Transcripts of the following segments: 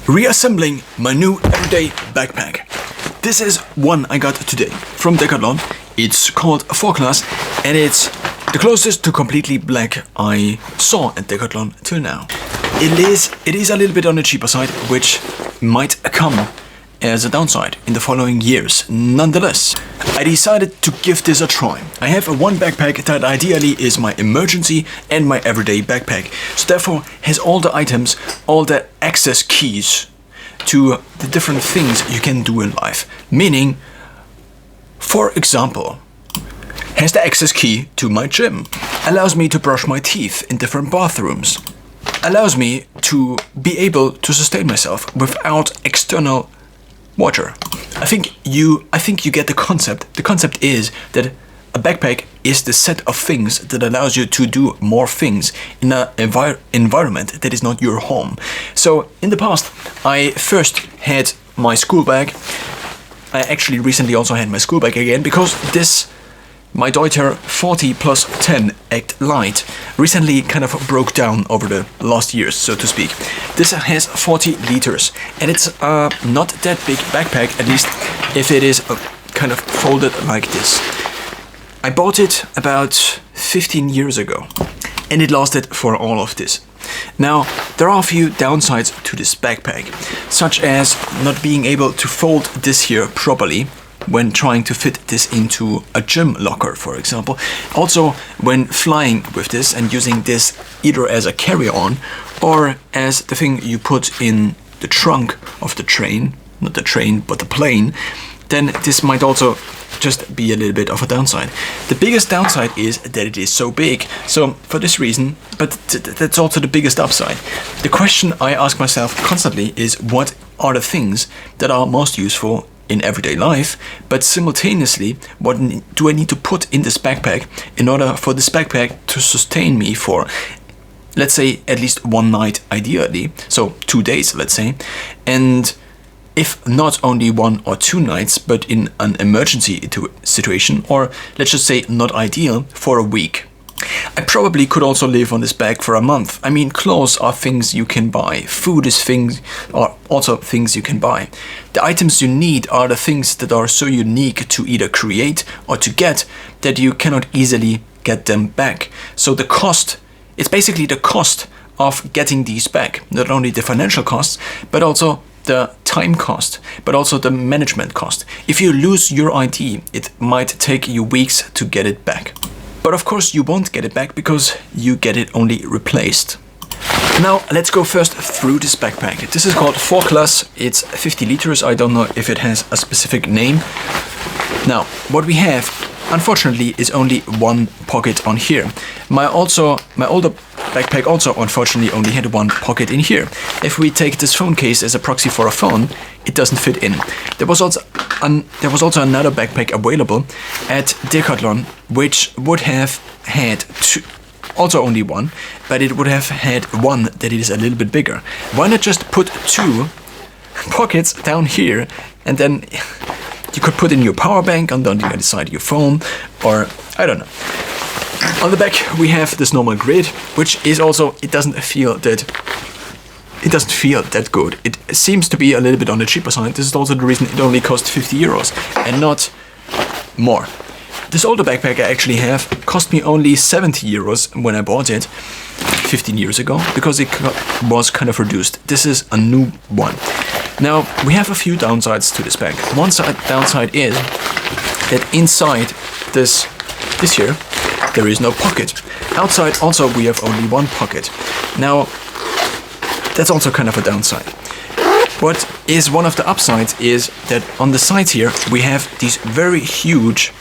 Reassembling my new everyday backpack. This is one I got today from Decathlon. It's called FORCLAZ and it's the closest to completely black I saw at Decathlon till now. It is a little bit on the cheaper side, which might come as a downside in the following years. Nonetheless, I decided to give this a try. I have one backpack that ideally is my emergency and my everyday backpack. So therefore has all the items, all the access keys to the different things you can do in life. Meaning, for example, has the access key to my gym, allows me to brush my teeth in different bathrooms, allows me to be able to sustain myself without external water. I think you get the concept. The concept is that a backpack is the set of things that allows you to do more things in an environment that is not your home. So in the past, I first had my school bag. I actually recently also had my school bag again because this, my Deuter 40 plus 10 Act Light, recently kind of broke down over the last years, so to speak. This has 40 liters and it's not that big backpack, at least if it is kind of folded like this. I bought it about 15 years ago and it lasted for all of this. Now, there are a few downsides to this backpack, such as not being able to fold this here properly when trying to fit this into a gym locker, for example. Also, when flying with this and using this either as a carry-on or as the thing you put in the trunk of the train, not the train, but the plane, then this might also just be a little bit of a downside. The biggest downside is that it is so big. So for this reason, but that's also the biggest upside. The question I ask myself constantly is, what are the things that are most useful in everyday life, but simultaneously, what do I need to put in this backpack in order for this backpack to sustain me for, let's say, at least one night ideally, so 2 days, let's say, and if not only 1 or 2 nights, but in an emergency situation, or let's just say not ideal, for a week. I probably could also live on this bag for a month. I mean, clothes are things you can buy. Food is things, are also things you can buy. The items you need are the things that are so unique to either create or to get that you cannot easily get them back. So the cost, it's basically the cost of getting these back. Not only the financial costs, but also the time cost, but also the management cost. If you lose your ID, it might take you weeks to get it back. But of course you won't get it back because you get it only replaced. Now let's go first through this backpack. This is called FORCLAZ. It's 50 liters. I don't know if it has a specific name. Now, what we have, unfortunately, is only one pocket on here. My older backpack also unfortunately only had one pocket in here. If we take this phone case as a proxy for a phone, it doesn't fit in. There was also another backpack available at Decathlon, which would have had two, also only one, but it would have had one that is a little bit bigger. Why not just put 2 pockets down here, and then you could put in your power bank on the other side of your phone, or I don't know. On the back we have this normal grid, which is also, it doesn't feel that good. It seems to be a little bit on the cheaper side. This is also the reason it only cost 50 euros and not more. This older backpack I actually have cost me only 70 euros when I bought it 15 years ago, because it was kind of reduced. This is a new one. Now, we have a few downsides to this bag. One downside is that inside this here, there is no pocket. Outside also we have only one pocket. Now, that's also kind of a downside. What is one of the upsides is that on the sides here we have these very huge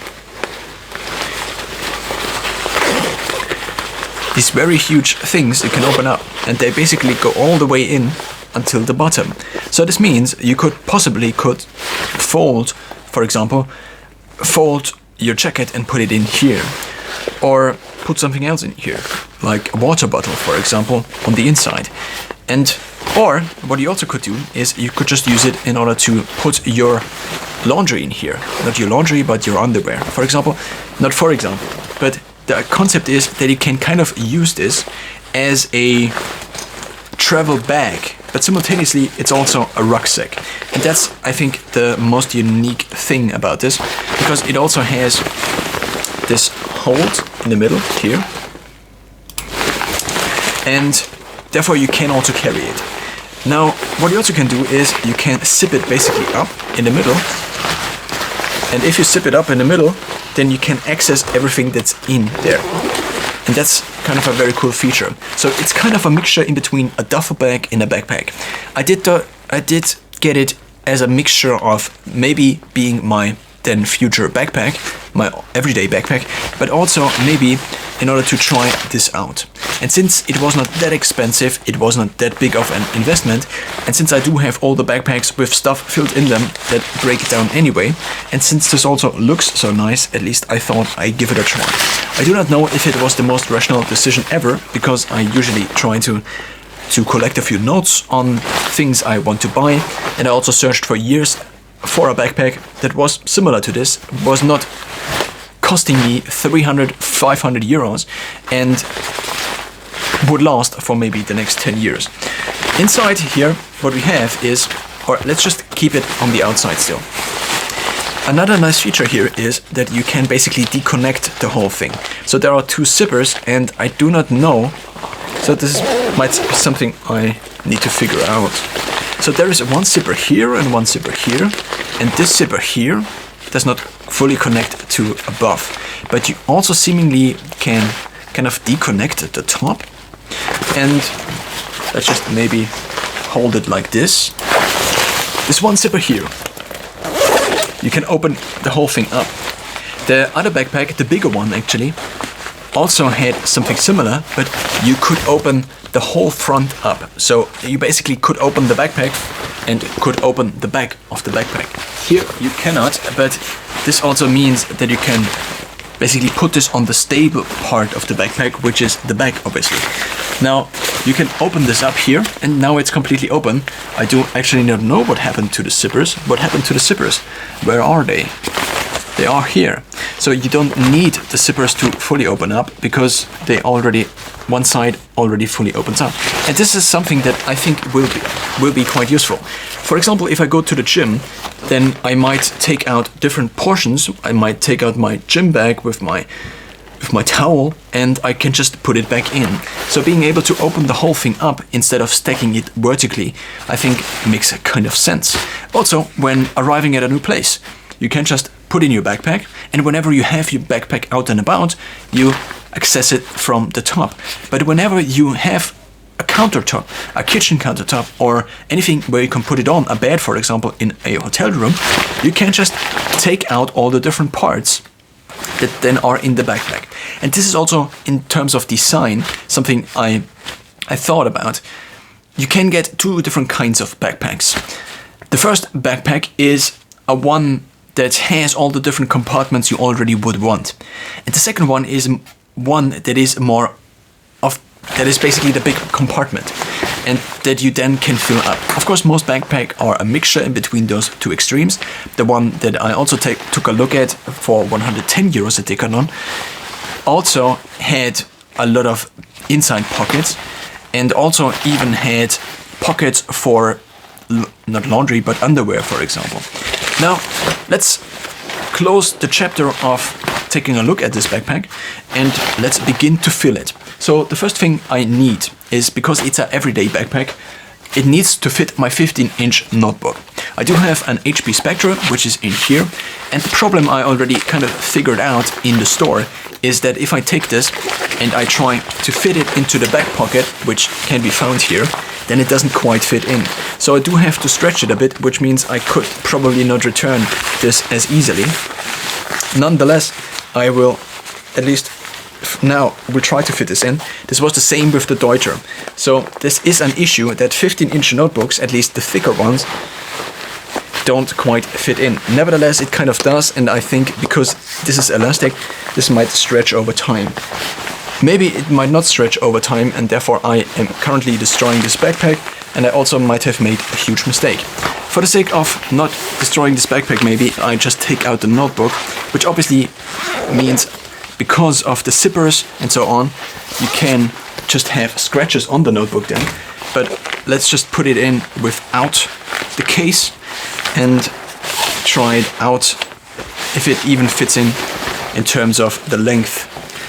things you can open up, and they basically go all the way in until the bottom. So this means you could fold, for example, fold your jacket and put it in here, or put something else in here, like a water bottle, for example, on the inside. Or what you also could do is you could just use it in order to put your laundry in here. Not your laundry, but your underwear. For example, but the concept is that you can kind of use this as a travel bag but simultaneously it's also a rucksack. And that's, I think, the most unique thing about this, because it also has this hold in the middle here, and therefore you can also carry it. Now, what you also can do is you can zip it basically up in the middle, and if you zip it up in the middle, then you can access everything that's in there. And that's kind of a very cool feature. So it's kind of a mixture in between a duffel bag and a backpack. I did get it as a mixture of maybe being my then future backpack, my everyday backpack, but also maybe in order to try this out. And since it was not that expensive, it was not that big of an investment, and since I do have all the backpacks with stuff filled in them that break down anyway, and since this also looks so nice, at least I thought I'd give it a try. I do not know if it was the most rational decision ever, because I usually try to collect a few notes on things I want to buy, and I also searched for years for a backpack that was similar to this, was not costing me 300, 500 euros, and would last for maybe the next 10 years. Inside here, what we have is, or let's just keep it on the outside still. Another nice feature here is that you can basically deconnect the whole thing. So there are two zippers, and I do not know, so this might be something I need to figure out. So there is one zipper here and one zipper here, and this zipper here does not fully connect to above, but you also seemingly can kind of deconnect the top, and let's just maybe hold it like this. This one zipper here, you can open the whole thing up. The other backpack, the bigger one actually, also had something similar, but you could open the whole front up. So you basically could open the backpack and could open the back of the backpack. Here you cannot, but this also means that you can basically put this on the stable part of the backpack, which is the back, obviously. Now you can open this up here, and now it's completely open. I do actually not know what happened to the zippers. What happened to the zippers? Where are they? They are here. So you don't need the zippers to fully open up, because they already, one side already fully opens up. And this is something that I think will be quite useful. For example, if I go to the gym, then I might take out different portions. I might take out my gym bag with my towel, and I can just put it back in. So being able to open the whole thing up instead of stacking it vertically, I think makes a kind of sense. Also, when arriving at a new place, you can just put in your backpack, and whenever you have your backpack out and about, you access it from the top. But whenever you have a countertop, a kitchen countertop, or anything where you can put it on, a bed for example, in a hotel room, you can just take out all the different parts that then are in the backpack. And this is also, in terms of design, something I thought about. You can get two different kinds of backpacks. The first backpack is a one that has all the different compartments you already would want. And the second one is one that is more of, that is basically the big compartment, and that you then can fill up. Of course, most backpacks are a mixture in between those two extremes. The one that I also took a look at for 110 euros at Decathlon also had a lot of inside pockets, and also even had pockets for not laundry, but underwear, for example. Now, let's close the chapter of taking a look at this backpack, and let's begin to fill it. So the first thing I need is, because it's an everyday backpack, it needs to fit my 15-inch notebook. I do have an HP Spectra, which is in here, and the problem I already kind of figured out in the store is that if I take this and I try to fit it into the back pocket, which can be found here, then it doesn't quite fit in. So I do have to stretch it a bit, which means I could probably not return this as easily. Nonetheless, I will, at least now, we'll try to fit this in. This was the same with the Deutscher. So this is an issue that 15-inch notebooks, at least the thicker ones, don't quite fit in. Nevertheless, it kind of does, and I think because this is elastic, this might stretch over time. Maybe it might not stretch over time, and therefore I am currently destroying this backpack, and I also might have made a huge mistake. For the sake of not destroying this backpack, maybe I just take out the notebook, which obviously means because of the zippers and so on, you can just have scratches on the notebook then. but let's just put it in without the case and try it out if it even fits in terms of the length.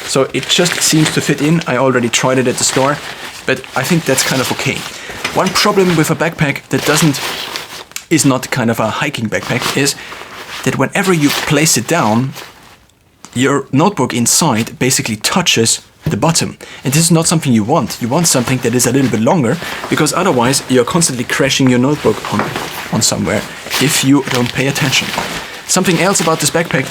So it just seems to fit in. I already tried it at the store, but I think that's kind of okay. One problem with a backpack that is not kind of a hiking backpack is that whenever you place it down, your notebook inside basically touches the bottom. And this is not something you want. You want something that is a little bit longer, because otherwise you're constantly crashing your notebook on somewhere if you don't pay attention. Something else about this backpack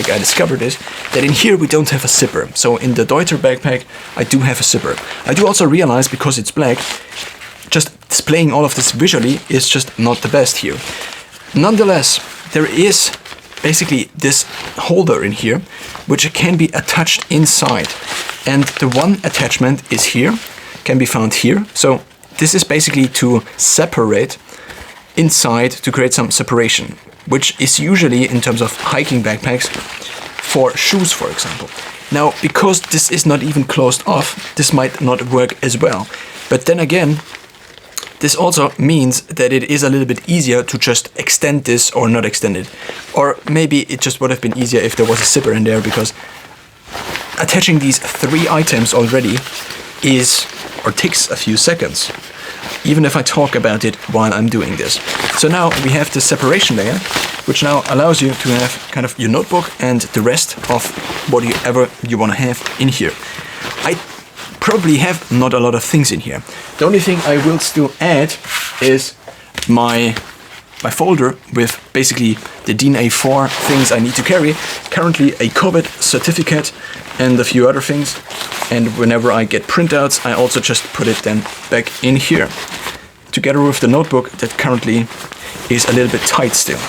I discovered is that in here we don't have a zipper. So in the Deuter backpack I do have a zipper. I do also realize, because it's black, just displaying all of this visually is just not the best here. Nonetheless, there is basically this holder in here which can be attached inside, and the one attachment is here, can be found here. So this is basically to separate inside, to create some separation, which is usually, in terms of hiking backpacks, for shoes, for example. Now, because this is not even closed off, this might not work as well. But then again, this also means that it is a little bit easier to just extend this or not extend it. Or maybe it just would have been easier if there was a zipper in there, because attaching these 3 items already takes a few seconds, even if I talk about it while I'm doing this. So now we have the separation layer, which now allows you to have kind of your notebook and the rest of whatever you want to have in here. I probably have not a lot of things in here. The only thing I will still add is my folder with basically the DIN A4 things I need to carry. Currently a COVID certificate and a few other things. And whenever I get printouts, I also just put it then back in here, together with the notebook that currently is a little bit tight still.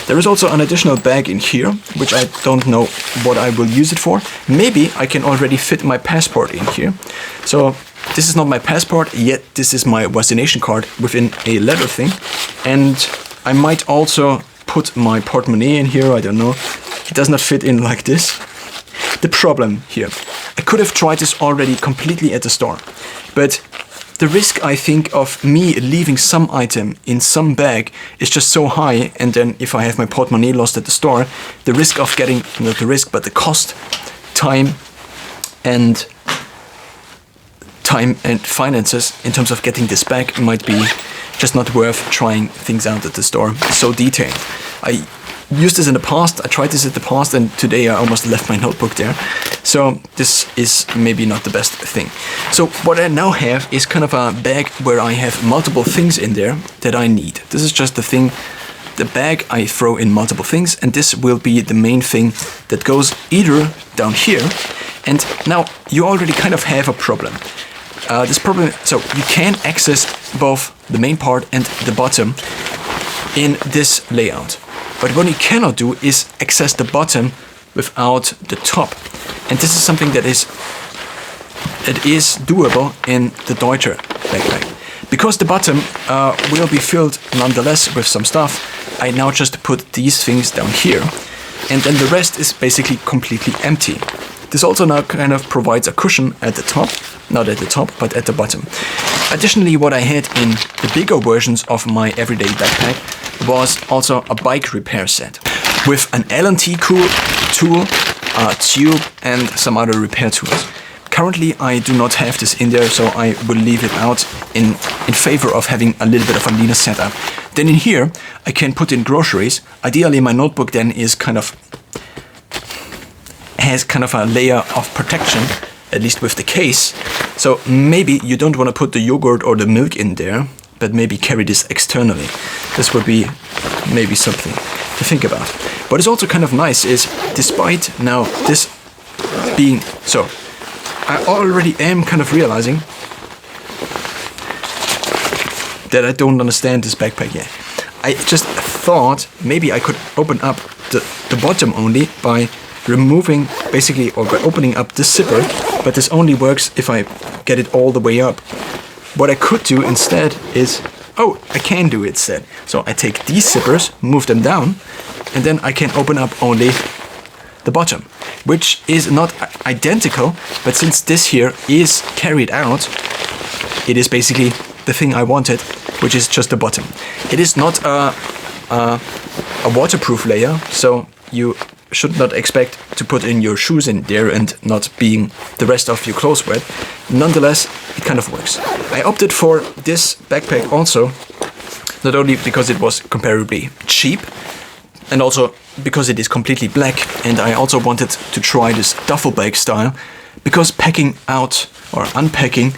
There is also an additional bag in here, which I don't know what I will use it for. Maybe I can already fit my passport in here. So this is not my passport yet, this is my vaccination card within a leather thing. And I might also put my portemonnaie in here, I don't know. It does not fit in like this. The problem here, I could have tried this already completely at the store, but the risk, I think, of me leaving some item in some bag is just so high, and then if I have my portemonnaie lost at the store, the risk of getting, not the risk, but the cost, time and finances in terms of getting this back might be just not worth trying things out at the store. It's so detailed. I used this in the past, I tried this in the past, and today I almost left my notebook there. So this is maybe not the best thing. So what I now have is kind of a bag where I have multiple things in there that I need. This is just the thing, the bag I throw in multiple things, and this will be the main thing that goes either down here. And now you already kind of have a problem. So you can access both the main part and the bottom in this layout. But what you cannot do is access the bottom without the top. And this is something that is doable in the Deuter backpack. Because the bottom will be filled nonetheless with some stuff, I now just put these things down here. And then the rest is basically completely empty. This also now kind of provides a cushion at the top. Not at the top, but at the bottom. Additionally, what I had in the bigger versions of my everyday backpack was also a bike repair set with an Allen-T tool, a tube, and some other repair tools. Currently, I do not have this in there, so I will leave it out in favor of having a little bit of a leaner setup. Then in here, I can put in groceries. Ideally, my notebook then has kind of a layer of protection, at least with the case. So maybe you don't want to put the yogurt or the milk in there, but maybe carry this externally. This would be maybe something to think about. What is also kind of nice is, despite now this being so, I already am kind of realizing that I don't understand this backpack yet. I just thought maybe I could open up the bottom only by removing basically, or by opening up this zipper, but this only works if I get it all the way up. What I could do instead is, I can do it instead. So I take these zippers, move them down, and then I can open up only the bottom, which is not identical, but since this here is carried out, it is basically the thing I wanted, which is just the bottom. It is not a waterproof layer, so you should not expect to put in your shoes in there and not being the rest of your clothes wet. Nonetheless, it kind of works. I opted for this backpack also, not only because it was comparably cheap, and also because it is completely black, and I also wanted to try this duffel bag style, because packing out or unpacking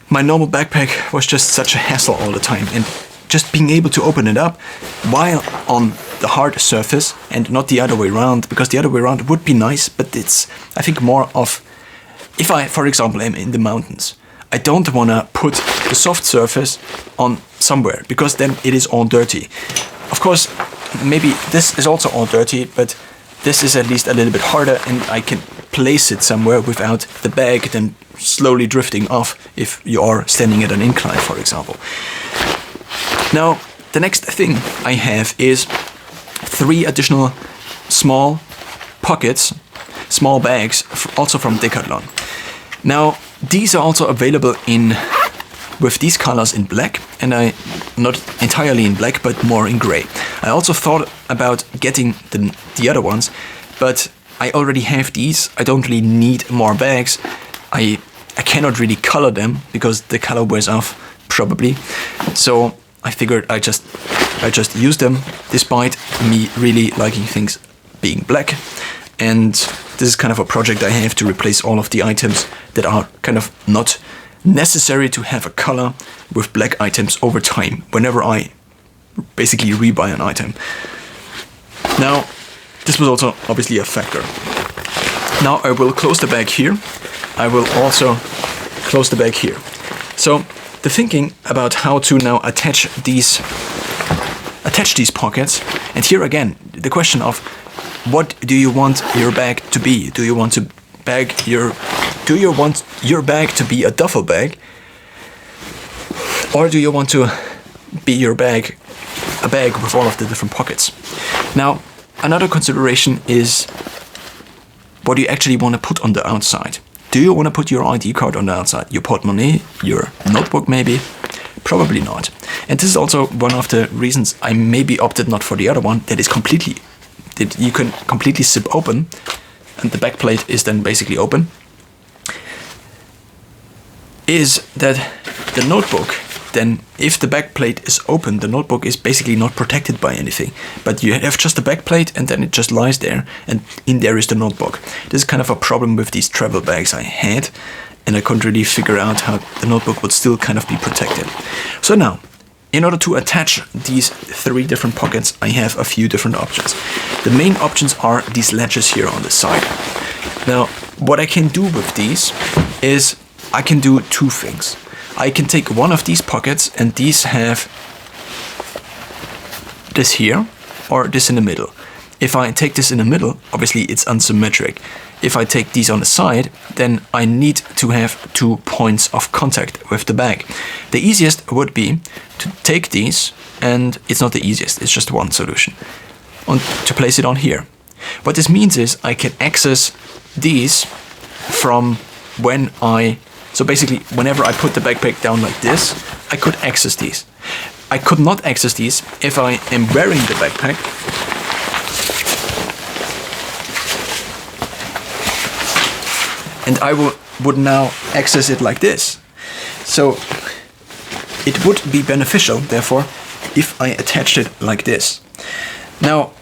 my normal backpack was just such a hassle all the time, and just being able to open it up while on the hard surface and not the other way around, because the other way around would be nice, but it's, I think, more of, if I, for example, am in the mountains, I don't want to put the soft surface on somewhere, because then it is all dirty. Of course, maybe this is also all dirty, but this is at least a little bit harder, and I can place it somewhere without the bag then slowly drifting off if you are standing at an incline, for example. Now, the next thing I have is 3 additional small pockets, small bags, also from Decathlon. Now, these are also available with these colors in black, and not entirely in black, but more in gray. I also thought about getting the other ones, but I already have these. I don't really need more bags. I cannot really color them because the color wears off probably. So I figured I just use them, despite me really liking things being black. And this is kind of a project I have to replace all of the items that are kind of not necessary to have a color with black items over time, whenever I basically rebuy an item. Now, this was also obviously a factor. Now I will close the bag here. I will also close the bag here. So the thinking about how to now attach these pockets, and here again the question of what do you want your bag to be? Do you want your bag to be a duffel bag, or do you want to be a bag with all of the different pockets? Now, another consideration is what you actually want to put on the outside. Do you want to put your ID card on the outside? Your portemonnaie? Your notebook maybe? Probably not. And this is also one of the reasons I maybe opted not for the other one, that you can completely zip open, and the back plate is then basically open, is that the notebook, then if the back plate is open, the notebook is basically not protected by anything, but you have just the back plate and then it just lies there, and in there is the notebook. This is kind of a problem with these travel bags I had, and I couldn't really figure out how the notebook would still kind of be protected. So now, in order to attach these 3 different pockets, I have a few different options. The main options are these latches here on the side. Now, what I can do with these is I can do 2 things. I can take one of these pockets, and these have this here or this in the middle. If I take this in the middle, obviously it's unsymmetric. If I take these on the side, then I need to have 2 points of contact with the bag. The easiest would be to take these, and it's not the easiest, it's just one solution, to place it on here. What this means is I can access these from so basically whenever I put the backpack down like this, I could access these. I could not access these if I am wearing the backpack. And I would now access it like this. So it would be beneficial, therefore, if I attached it like this. Now,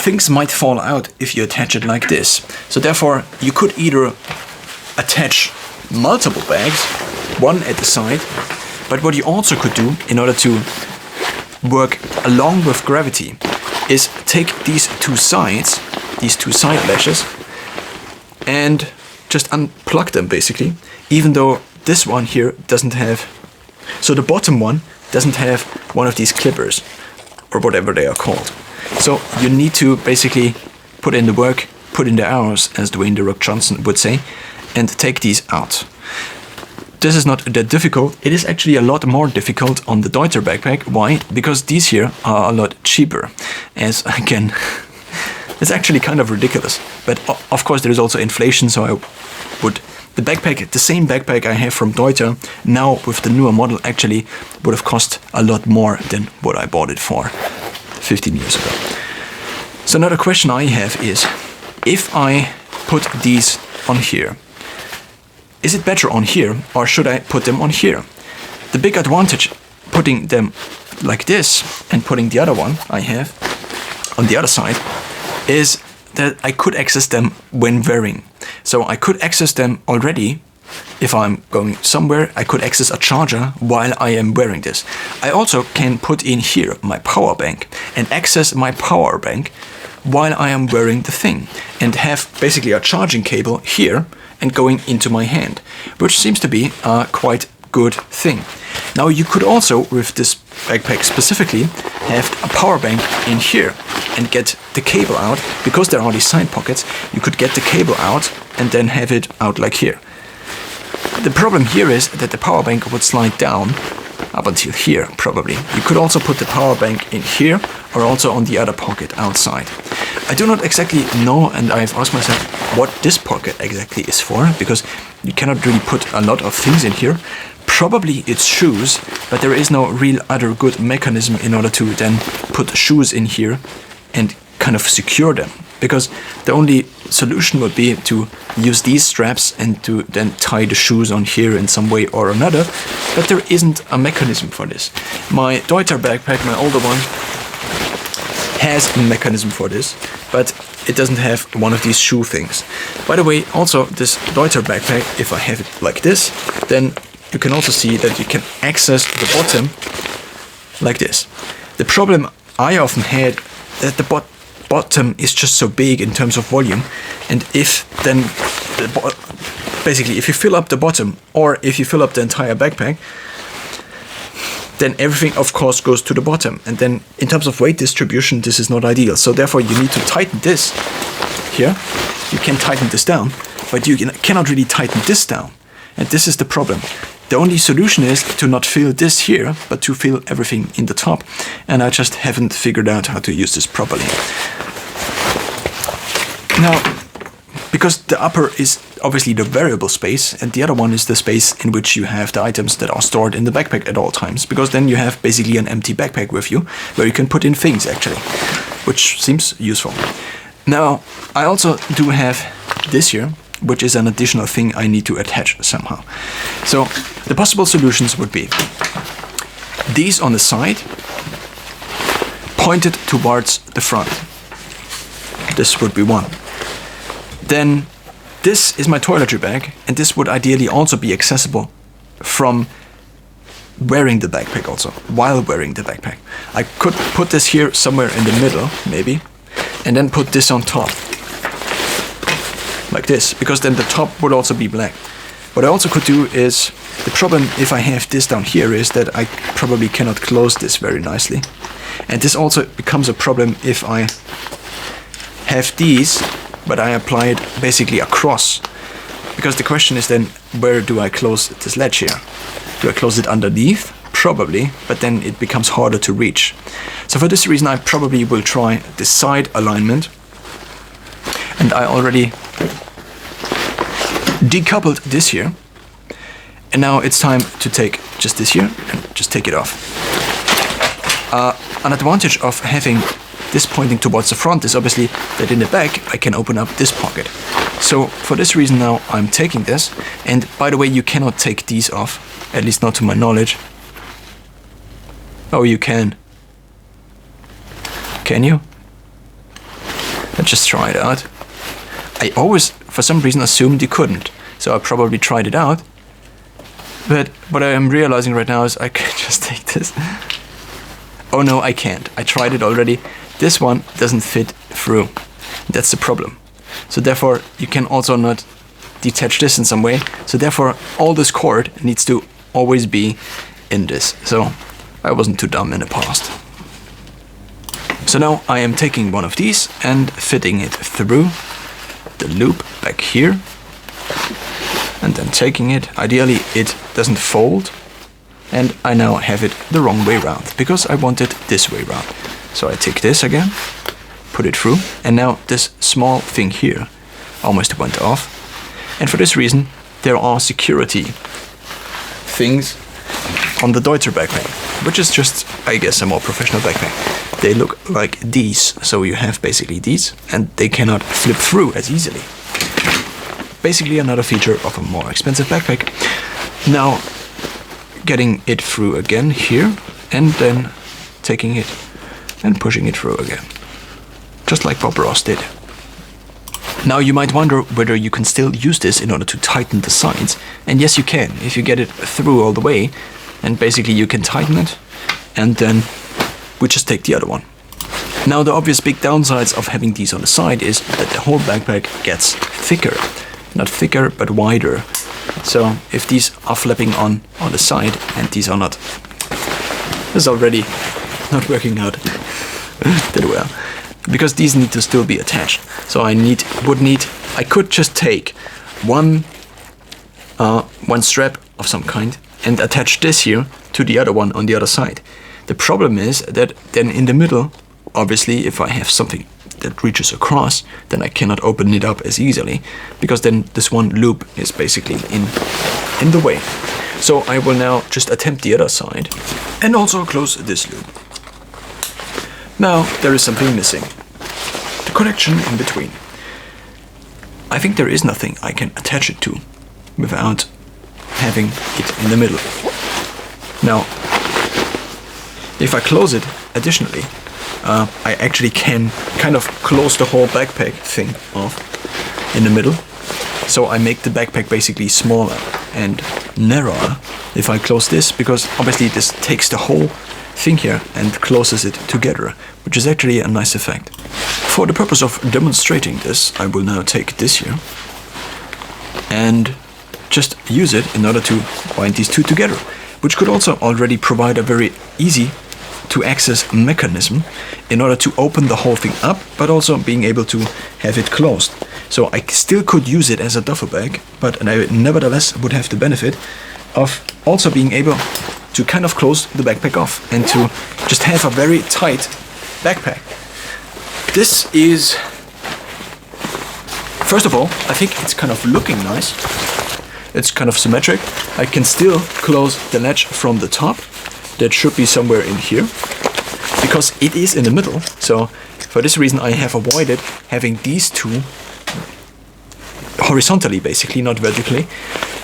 things might fall out if you attach it like this. So therefore, you could either attach multiple bags, one at the side, but what you also could do in order to work along with gravity is take these 2 sides, these 2 side lashes, and just unplug them basically, even though this one here doesn't have, so the bottom one doesn't have one of these clippers, or whatever they are called. So you need to basically put in the work, put in the hours, as Dwayne "The Rock" Johnson would say, and take these out. This is not that difficult. It is actually a lot more difficult on the Deuter backpack. Why? Because these here are a lot cheaper, as I can It's actually kind of ridiculous. But of course there is also inflation, so I would... The backpack, the same backpack I have from Deuter, now with the newer model actually would have cost a lot more than what I bought it for 15 years ago. So another question I have is, if I put these on here, is it better on here or should I put them on here? The big advantage putting them like this and putting the other one I have on the other side is that I could access them when wearing. So I could access them already if I'm going somewhere. I could access a charger while I am wearing this. I also can put in here my power bank and access my power bank while I am wearing the thing and have basically a charging cable here and going into my hand, which seems to be a quite good thing. Now you could also, with this backpack specifically, have a power bank in here and get the cable out. Because there are these side pockets, you could get the cable out and then have it out like here. The problem here is that the power bank would slide down up until here, probably. You could also put the power bank in here or also on the other pocket outside. I do not exactly know, and I've asked myself what this pocket exactly is for, because you cannot really put a lot of things in here. Probably it's shoes, but there is no real other good mechanism in order to then put shoes in here and kind of secure them. Because the only solution would be to use these straps and to then tie the shoes on here in some way or another, but there isn't a mechanism for this. My Deuter backpack, my older one, has a mechanism for this, but it doesn't have one of these shoe things. By the way, also this Deuter backpack, if I have it like this, then you can also see that you can access the bottom like this. The problem I often had that the bottom is just so big in terms of volume, and if then basically if you fill up the bottom or if you fill up the entire backpack, then everything of course goes to the bottom, and then in terms of weight distribution this is not ideal. So therefore you need to tighten this here. You can tighten this down, but you cannot really tighten this down, and this is the problem. The only solution is to not fill this here, but to fill everything in the top, and I just haven't figured out how to use this properly. Now, because the upper is obviously the variable space, and the other one is the space in which you have the items that are stored in the backpack at all times, because then you have basically an empty backpack with you, where you can put in things actually, which seems useful. Now, I also do have this here, which is an additional thing I need to attach somehow. So the possible solutions would be these on the side, pointed towards the front. This would be one. Then this is my toiletry bag, and this would ideally also be accessible from wearing the backpack also, while wearing the backpack. I could put this here somewhere in the middle, maybe, and then put this on top. Like this, because then the top would also be black. What I also could do is, the problem if I have this down here is that I probably cannot close this very nicely. And this also becomes a problem if I have these, but I apply it basically across. Because the question is then, where do I close this ledge here? Do I close it underneath? Probably, but then it becomes harder to reach. So for this reason I probably will try the side alignment. And I already decoupled this here, and now it's time to take just this here and just take it off. An advantage of having this pointing towards the front is obviously that in the back I can open up this pocket. So for this reason now I'm taking this, and by the way you cannot take these off, at least not to my knowledge. Oh, you can. Can you? Let's just try it out. I always, for some reason, assumed you couldn't, so I probably tried it out. But what I am realizing right now is I can just take this. Oh no, I can't. I tried it already. This one doesn't fit through. That's the problem. So therefore, you can also not detach this in some way. So therefore, all this cord needs to always be in this. So I wasn't too dumb in the past. So now I am taking one of these and fitting it through the loop back here, and then taking it. Ideally it doesn't fold, and I now have it the wrong way round because I want it this way round. So I take this again, put it through, and now this small thing here almost went off. And for this reason, there are security things on the Deuter backpack, which is just, I guess, a more professional backpack. They look like these, so you have basically these, and they cannot flip through as easily. Basically another feature of a more expensive backpack. Now, getting it through again here, and then taking it and pushing it through again. Just like Bob Ross did. Now you might wonder whether you can still use this in order to tighten the sides. And yes, you can, if you get it through all the way. And basically you can tighten it, and then we just take the other one. Now the obvious big downsides of having these on the side is that the whole backpack gets thicker. Not thicker, but wider. So if these are flapping on the side, and these are not, this is already not working out that well. Because these need to still be attached. So I could just take one strap of some kind and attach this here to the other one on the other side. The problem is that then in the middle, obviously if I have something that reaches across, then I cannot open it up as easily, because then this one loop is basically in the way. So I will now just attempt the other side and also close this loop. Now there is something missing. The connection in between. I think there is nothing I can attach it to without having it in the middle. Now, if I close it additionally, I actually can kind of close the whole backpack thing off in the middle. So I make the backpack basically smaller and narrower if I close this, because obviously this takes the whole thing here and closes it together, which is actually a nice effect. For the purpose of demonstrating this, I will now take this here and just use it in order to bind these two together, which could also already provide a very easy to access mechanism in order to open the whole thing up, but also being able to have it closed. So I still could use it as a duffel bag, but I nevertheless would have the benefit of also being able to kind of close the backpack off and to just have a very tight backpack. This is, first of all, I think it's kind of looking nice. It's kind of symmetric. I can still close the latch from the top. That should be somewhere in here, because it is in the middle. So for this reason I have avoided having these two horizontally, basically, not vertically.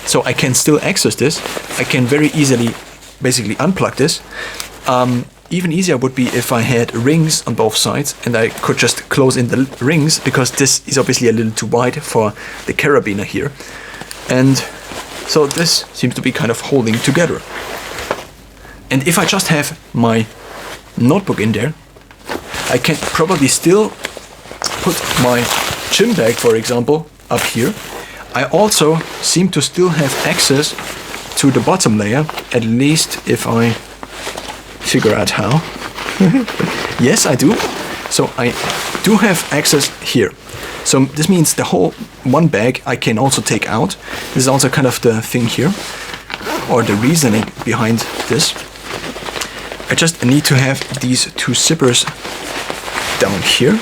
So I can still access this. I can very easily basically unplug this. Even easier would be if I had rings on both sides and I could just close in the rings, because this is obviously a little too wide for the carabiner here. And so this seems to be kind of holding together. And if I just have my notebook in there, I can probably still put my gym bag, for example, up here. I also seem to still have access to the bottom layer, at least if I figure out how. Yes, I do. So I do have access here. So this means the whole one bag I can also take out. This is also kind of the thing here, or the reasoning behind this. I just need to have these two zippers down here.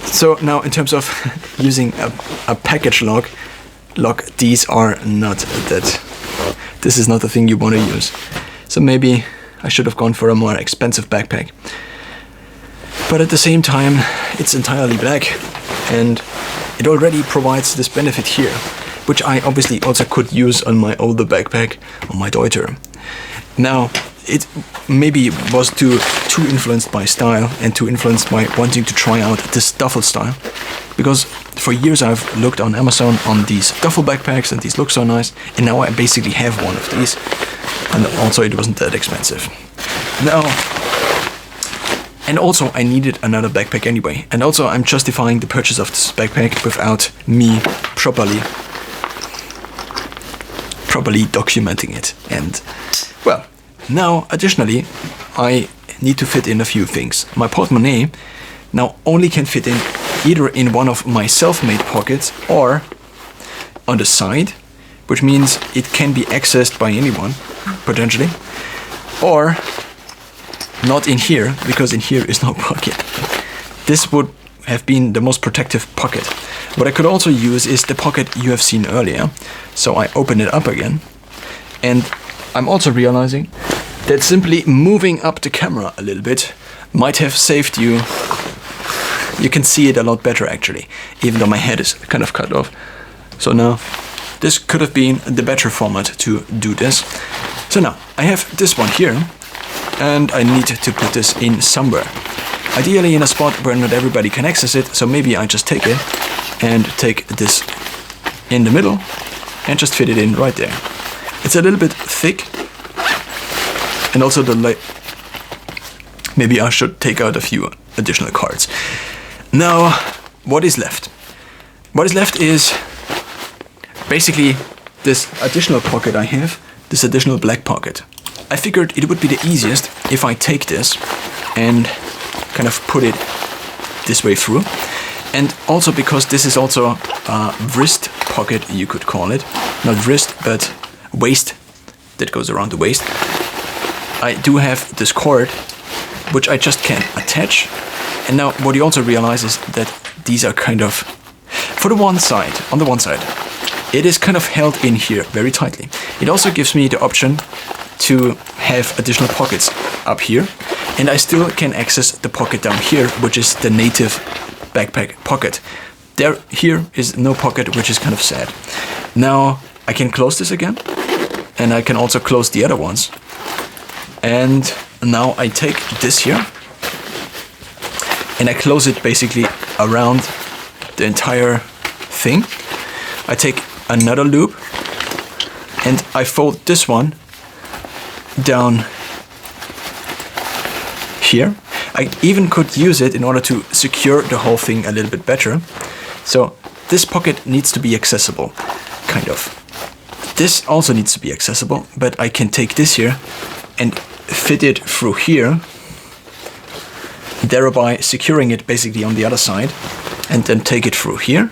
So now in terms of using a package lock, these are not that. This is not the thing you want to use. So maybe I should have gone for a more expensive backpack. But at the same time, it's entirely black, and it already provides this benefit here, which I obviously also could use on my older backpack, on my Deuter. Now, it maybe was too influenced by style and too influenced by wanting to try out this duffel style, because for years I've looked on Amazon on these duffel backpacks and these look so nice, and now I basically have one of these, and also it wasn't that expensive. Now, and also I needed another backpack anyway, and also I'm justifying the purchase of this backpack without me properly documenting it. And well, now additionally I need to fit in a few things. My portemonnaie now only can fit in either in one of my self-made pockets or on the side, which means it can be accessed by anyone potentially, or not in here, because in here is no pocket. This would have been the most protective pocket. What I could also use is the pocket you have seen earlier. So I open it up again, and I'm also realizing that simply moving up the camera a little bit might have saved you. You can see it a lot better actually, even though my head is kind of cut off. So now this could have been the better format to do this. So now I have this one here, and I need to put this in somewhere. Ideally in a spot where not everybody can access it, so maybe I just take it and take this in the middle and just fit it in right there. It's a little bit thick, and also maybe I should take out a few additional cards. Now, what is left? What is left is basically this additional pocket I have, this additional black pocket. I figured it would be the easiest if I take this and kind of put it this way through. And also because this is also a wrist pocket, you could call it. Not wrist, but waist that goes around the waist. I do have this cord, which I just can attach. And now what you also realize is that these are kind of, for the one side, on the one side, it is kind of held in here very tightly. It also gives me the option to have additional pockets up here, and I still can access the pocket down here, which is the native backpack pocket. Here is no pocket, which is kind of sad. Now I can close this again, and I can also close the other ones. And now I take this here, and I close it basically around the entire thing. I take another loop, and I fold this one down here. I even could use it in order to secure the whole thing a little bit better. So this pocket needs to be accessible, kind of. This also needs to be accessible, but I can take this here and fit it through here, thereby securing it basically on the other side, and then take it through here.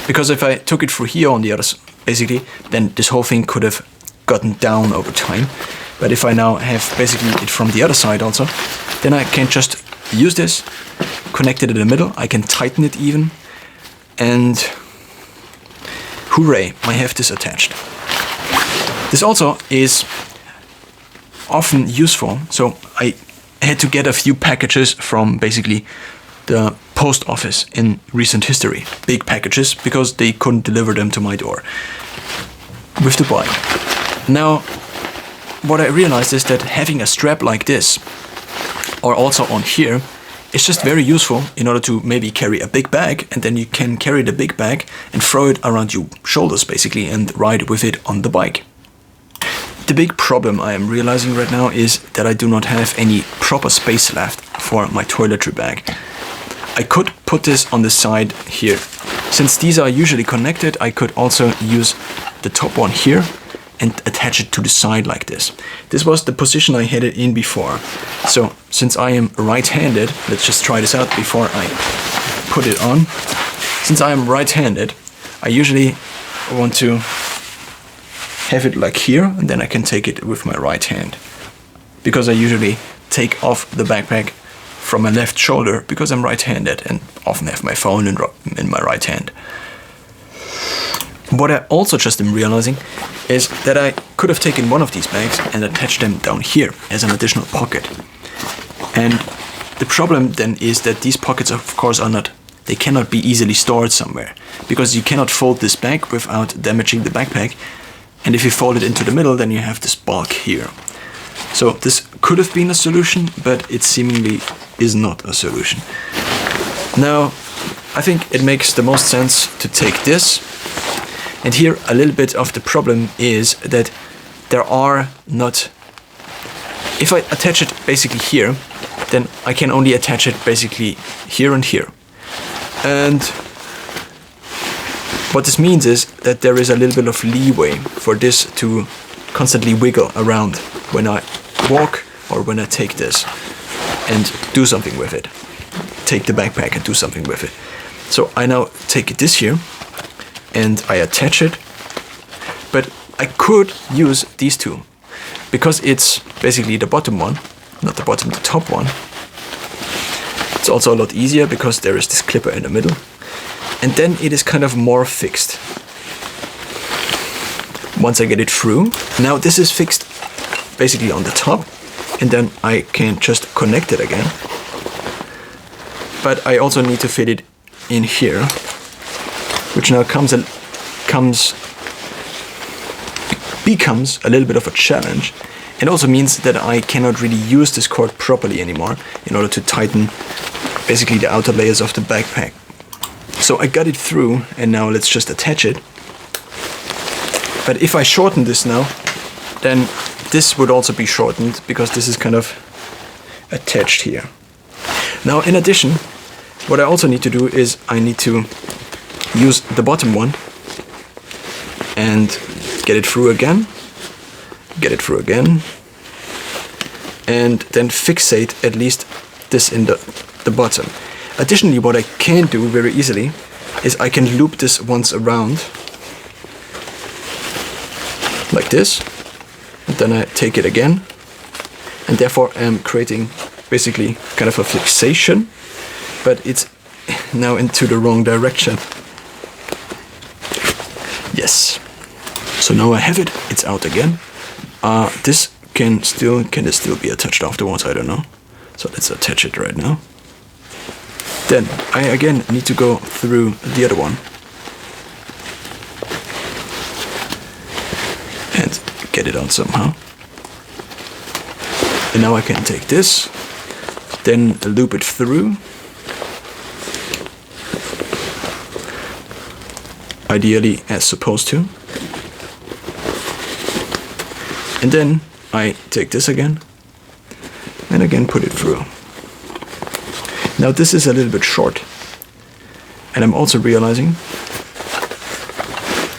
Because if I took it through here on the other side, basically, then this whole thing could have gotten down over time. But if I now have basically it from the other side also, then I can just use this, connect it in the middle, I can tighten it even, and hooray, I have this attached. This also is often useful, so I had to get a few packages from basically the post office in recent history. Big packages, because they couldn't deliver them to my door with the bike. Now, what I realized is that having a strap like this, or also on here, is just very useful in order to maybe carry a big bag, and then you can carry the big bag and throw it around your shoulders basically and ride with it on the bike. The big problem I am realizing right now is that I do not have any proper space left for my toiletry bag. I could put this on the side here. Since these are usually connected, I could also use the top one here and attach it to the side like this. This was the position I had it in before. So since I am right-handed, let's just try this out before I put it on. Since I am right-handed, I usually want to have it like here, and then I can take it with my right hand. Because I usually take off the backpack from my left shoulder because I'm right-handed and often have my phone in my right hand. What I also just am realizing is that I could have taken one of these bags and attached them down here as an additional pocket. And the problem then is that these pockets of course they cannot be easily stored somewhere, because you cannot fold this bag without damaging the backpack. And if you fold it into the middle, then you have this bulk here. So this could have been a solution, but it seemingly is not a solution. Now, I think it makes the most sense to take this. And here a little bit of the problem is that there are not... If I attach it basically here, then I can only attach it basically here and here. And what this means is that there is a little bit of leeway for this to constantly wiggle around when I walk or when I take this and do something with it. Take the backpack and do something with it. So I now take this here and I attach it, but I could use these two because it's basically the bottom one. not the bottom, the top one. It's also a lot easier because there is this clipper in the middle. And then it is kind of more fixed. Once I get it through, now this is fixed basically on the top, and then I can just connect it again. But I also need to fit it in here, which now becomes a little bit of a challenge. It also means that I cannot really use this cord properly anymore in order to tighten basically the outer layers of the backpack. So I got it through, and now let's just attach it. But if I shorten this now, then this would also be shortened because this is kind of attached here. Now in addition, what I also need to do is I need to use the bottom one and get it through again, and then fixate at least this in the bottom. Additionally, what I can do very easily is I can loop this once around like this, and then I take it again, and therefore I'm creating basically kind of a fixation, but it's now into the wrong direction. Yes. So now I have it, it's out again. This can this still be attached afterwards? I don't know. So let's attach it right now. Then I again need to go through the other one and get it out somehow. And now I can take this, then loop it through. Ideally as supposed to. And then I take this again and again put it through. Now this is a little bit short, and I'm also realizing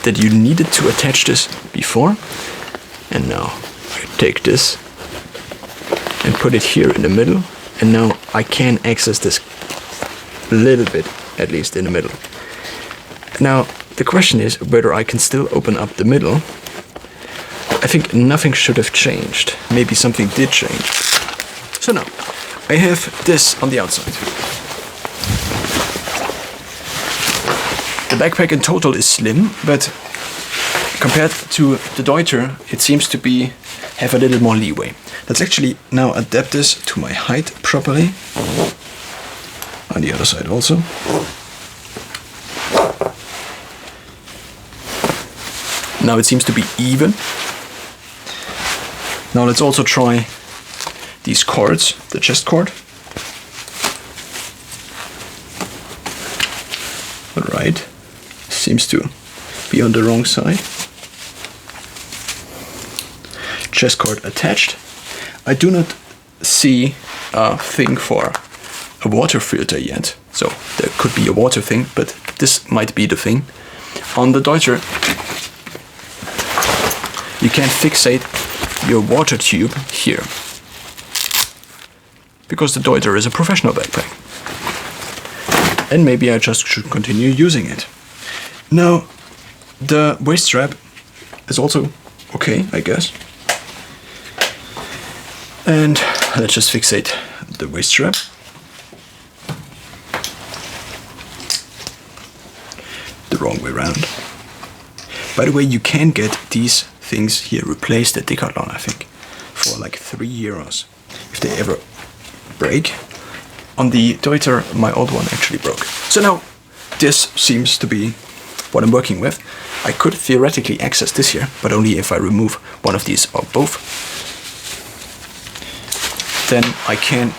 that you needed to attach this before, and now I take this and put it here in the middle, and now I can access this a little bit, at least in the middle. Now the question is whether I can still open up the middle. I think nothing should have changed. Maybe something did change. So now, I have this on the outside. The backpack in total is slim, but compared to the Deuter, it seems to have a little more leeway. Let's actually now adapt this to my height properly. On the other side also. Now it seems to be even. Now let's also try these cords, the chest cord. Alright, seems to be on the wrong side. Chest cord attached. I do not see a thing for a water filter yet, so there could be a water thing, but this might be the thing. On the Deuter, you can fixate your water tube here, because the Deuter is a professional backpack, and maybe I just should continue using it. Now the waist strap is also okay, I guess, and let's just fixate the waist strap. The wrong way around. By the way, you can get these things here replaced at DECATHLON, I think, for like €3 if they ever break. On the Deuter, my old one actually broke. So now this seems to be what I'm working with. I could theoretically access this here, but only if I remove one of these or both. Then I can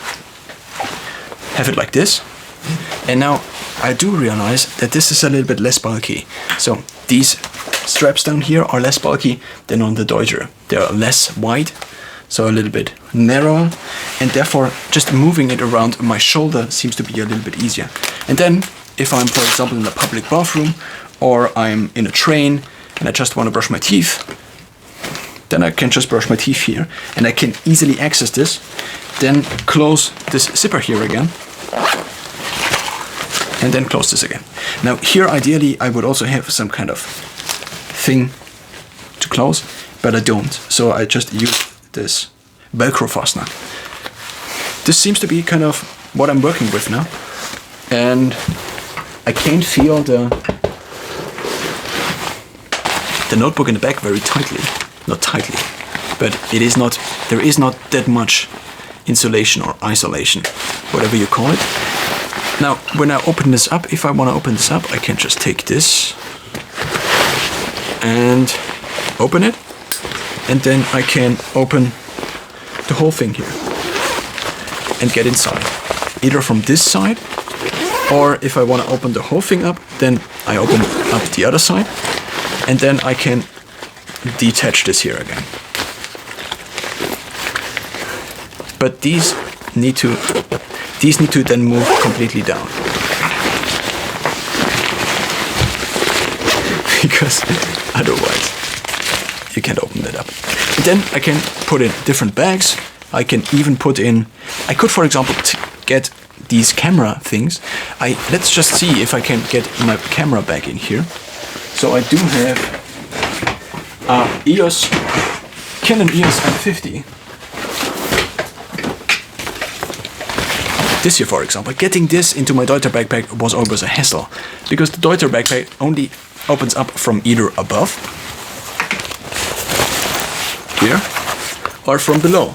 have it like this. And now I do realize that this is a little bit less bulky. So these straps down here are less bulky than on the Deuter. They are less wide, so a little bit narrower, and therefore just moving it around my shoulder seems to be a little bit easier. And then if I'm, for example, in a public bathroom, or I'm in a train and I just want to brush my teeth, then I can just brush my teeth here, and I can easily access this, then close this zipper here again, and then close this again. Now here ideally I would also have some kind of thing to close, but I don't, so I just use this Velcro fastener. this seems to be kind of what I'm working with now. And I can't feel the notebook in the back very tightly. Not tightly, but it is not, there is not that much insulation or isolation, whatever you call it. Now, when I open this up, if I want to open this up, I can just take this and open it. And then I can open the whole thing here and get inside. Either from this side, or if I want to open the whole thing up, then I open up the other side. And then I can detach this here again. But these need to then move completely down. Because otherwise you can't open it up. And then I can put in different bags. I can even put in, I could for example get these camera things. Let's just see if I can get my camera bag in here. So I do have Canon EOS M50. This here, for example, getting this into my Deuter backpack was always a hassle, because the Deuter backpack only opens up from either above, here, or from below.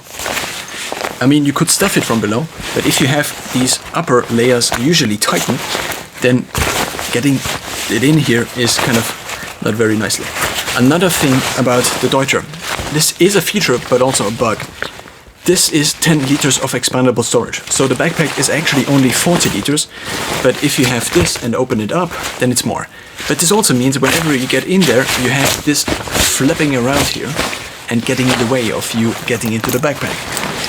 I mean, you could stuff it from below, but if you have these upper layers usually tightened, then getting it in here is kind of not very nicely. Another thing about the Deuter, this is a feature but also a bug. This is 10 liters of expandable storage. So the backpack is actually only 40 liters, but if you have this and open it up, then it's more. But this also means whenever you get in there, you have this flapping around here and getting in the way of you getting into the backpack,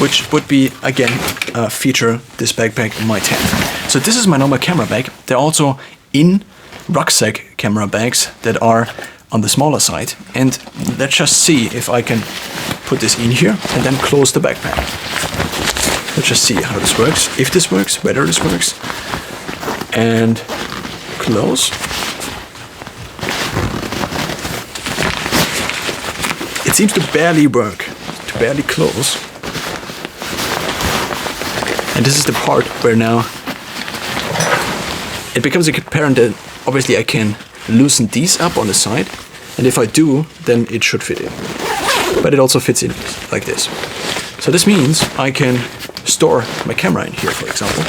which would be, again, a feature this backpack might have. So this is my normal camera bag. They're also in RUCKSACK camera bags that are on the smaller side. And let's just see if I can put this in here and then close the backpack. Let's just see how this works, if this works, whether this works. And close. It seems to barely work, to barely close. And this is the part where now it becomes apparent that obviously I can loosen these up on the side, and if I do, then it should fit in. But it also fits in like this. So this means I can store my camera in here, for example,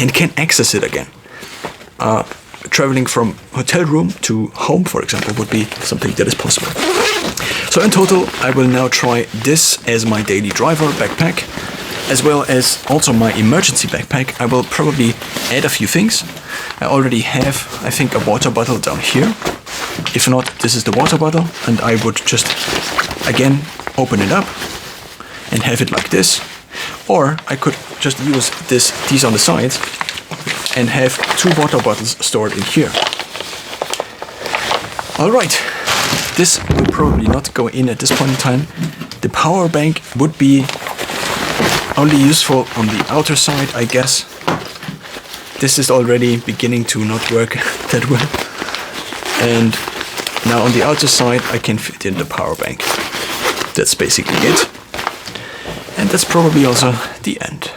and can access it again. Traveling from hotel room to home, for example, would be something that is possible. So in total, I will now try this as my daily driver backpack, as well as also my emergency backpack. I will probably add a few things. I already have, I think, a water bottle down here. If not, this is the water bottle, and I would just, again, open it up and have it like this. Or I could just use these on the sides and have 2 water bottles stored in here. All right, this will probably not go in at this point in time. The power bank would be only useful on the outer side, I guess. This is already beginning to not work that well. And now on the outer side, I can fit in the power bank. That's basically it. And that's probably also the end.